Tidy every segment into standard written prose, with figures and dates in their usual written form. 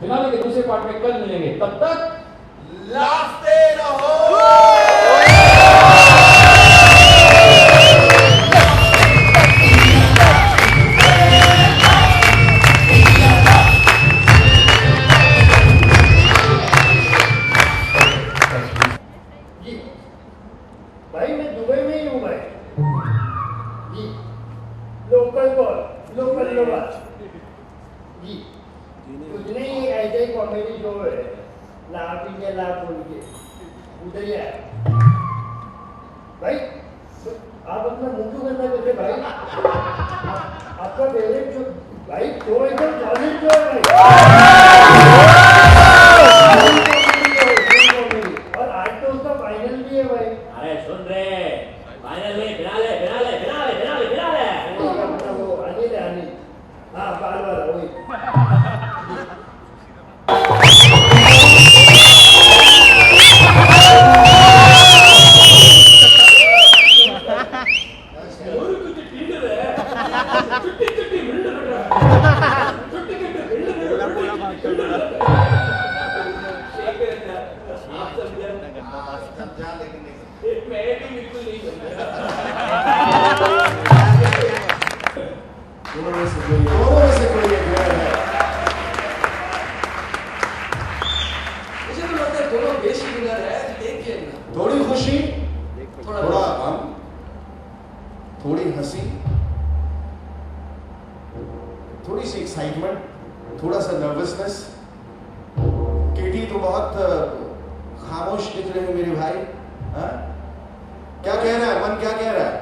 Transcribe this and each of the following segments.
Finale के दूसरे part में कल मिलेंगे, तब तक लाफते रहो। भाई मैं दुबई में ही हूँ भाई जी। लोकल कॉल, लोकल लोग जी। कुछ नहीं, ऐसे ही कॉमेडी शो है, लाभ इंडिया लाभ बोल के उधर ही है भाई। आप अपना मुंह क्यों करना करते भाई? आपका फेवरेट जो भाई शो एकदम सॉलिड शो है भाई। और आज तो उसका फाइनल भी है भाई। अरे सुन रहे, फाइनल में finale finale finale finale finale. वो अनिल है, अनिल। हाँ बार बार वही। थोड़ी खुशी, थोड़ा गम, थोड़ी हंसी, थोड़ी सी एक्साइटमेंट, थोड़ा सा नर्वसनेस। केटी तो बहुत खामोश दिख रहे हैं मेरे भाई। हा? क्या कह रहा है मन, क्या कह रहा है?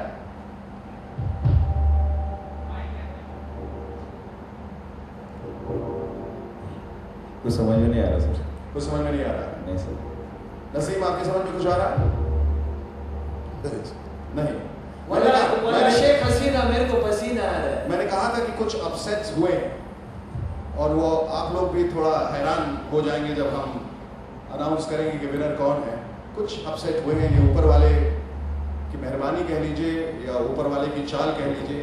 कुछ समझ में नहीं आ रहा सर। कुछ समझ में नहीं आ रहा? नहीं सर। नसीम आपके समझ में कुछ आ रहा है? नहीं। मैंने शेख हसीना मेरे को पसीना आ रहा है। मैंने कहा था कि कुछ अपसेट्स हुए हैं और वो आप लोग भी थोड़ा हैरान हो जाएंगे जब हम अनाउंस करेंगे कि विनर कौन है। कुछ अपसेट हुए हैं, ये ऊपर वाले की मेहरबानी कह लीजिए या ऊपर वाले की चाल कह लीजिए।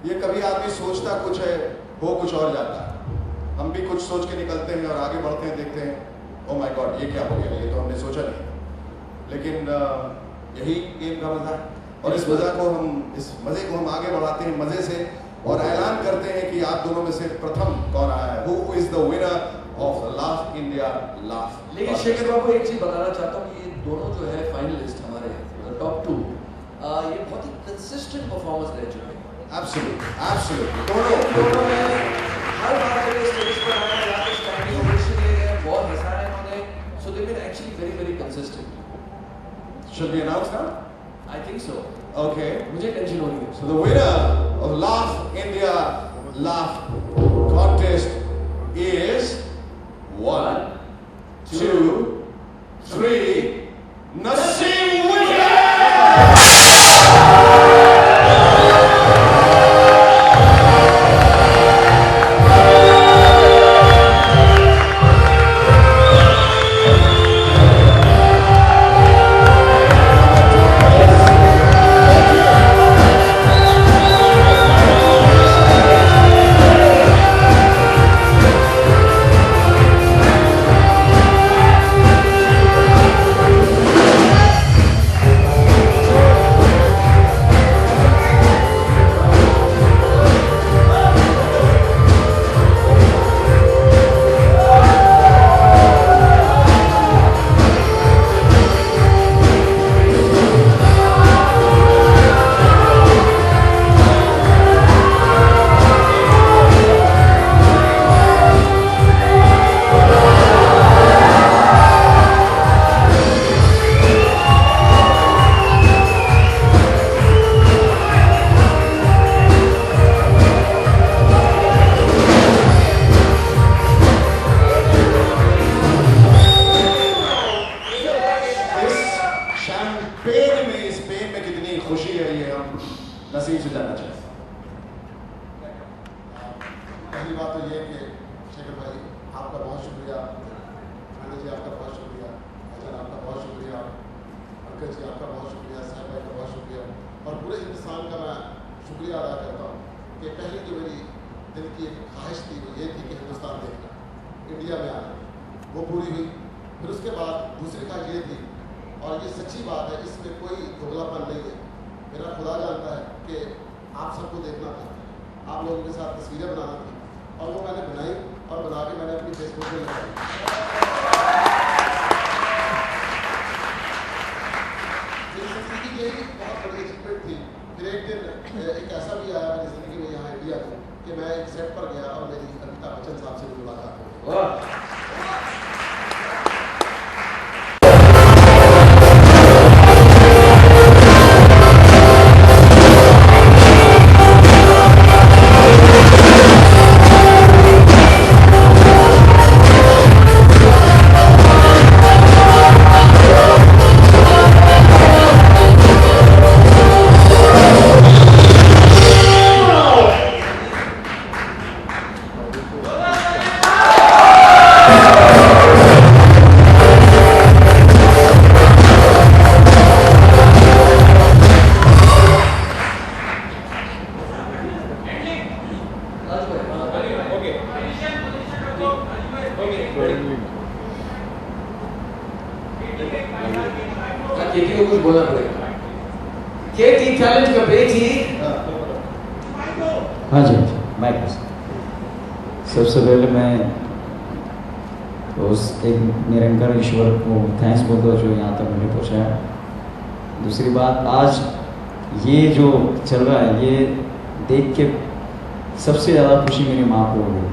ये कभी आदमी सोचता कुछ है, हो कुछ और जाता है। हम भी कुछ सोच के निकलते हैं और आगे बढ़ते हैं, देखते हैं ओ माय गॉड ये क्या हो गया, ये तो हमने सोचा नहीं। लेकिन यही गेम का मजा है और इस मजा को हम आगे बढ़ाते हैं मजे से और ऐलान करते हैं कि आप दोनों में से प्रथम कौन आया है, who is the winner of laugh India laugh. लेकिन शेखर बाबू एक चीज बताना चाहता हूँ कि ये दोनों जो है फाइनलिस्ट हमारे टॉप 2, ये बहुत ही कंसिस्टेंट परफॉर्मेंस रह चुके हैं। एब्सोल्युटली दोनों में हर बार जब स्टेज पर आया या तो स्टैंडिंग ओवेशन ले गए, बहुत हंसाया इन्होंने। So they been actually very very consistent. Should we announce now? I think so. Okay. मुझे टेंशन हो रही है। So the winner of Laugh India Laugh contest is 1, 2, 3, Naseem winner! खुशी है ये हम नसीम से जानना चाहते हैं। पहली बात तो ये कि शेखर भाई आपका बहुत शुक्रिया, खाने जी आपका बहुत शुक्रिया, अजन आपका बहुत शुक्रिया, पंकज जी आपका बहुत शुक्रिया, साहब भाई का बहुत शुक्रिया और पूरे हिंदुस्तान का मैं शुक्रिया अदा करता हूँ कि पहली जो मेरी दिल की एक ख्वाहिश थी वो ये थी कि हिंदुस्तान देखना। इंडिया में आना, वो पूरी हुई। फिर उसके बाद दूसरी ख्वाहिश ये थी, और ये सच्ची बात है, इसमें कोई दोगलापन नहीं है, मेरा खुदा जानता है कि आप सबको देखना था, आप लोगों के साथ तस्वीरें बनाना थी, और वो मैंने बनाई और बना के मैंने अपनी फेसबुक पे लगाई। यही बहुत बड़ी अचीवमेंट थी। फिर एक दिन एक ऐसा भी आया मेरी जिंदगी में यहाँ इंडिया में कि मैं एक सेट पर गया और मेरी अमिताभ बच्चन साहब से मुलाकात हो गई। केटी को कुछ बोलना पड़ेगा। केटी टैलेंट का बेटी। हाँ जी, माइक। सबसे पहले मैं उस एक निरंकार ईश्वर को थैंक्स बोलता हूँ जो यहाँ तक मुझे पहुँचाया। दूसरी बात, आज ये जो चल रहा है ये देख के सबसे ज़्यादा खुशी मेरी माँ को हो गई।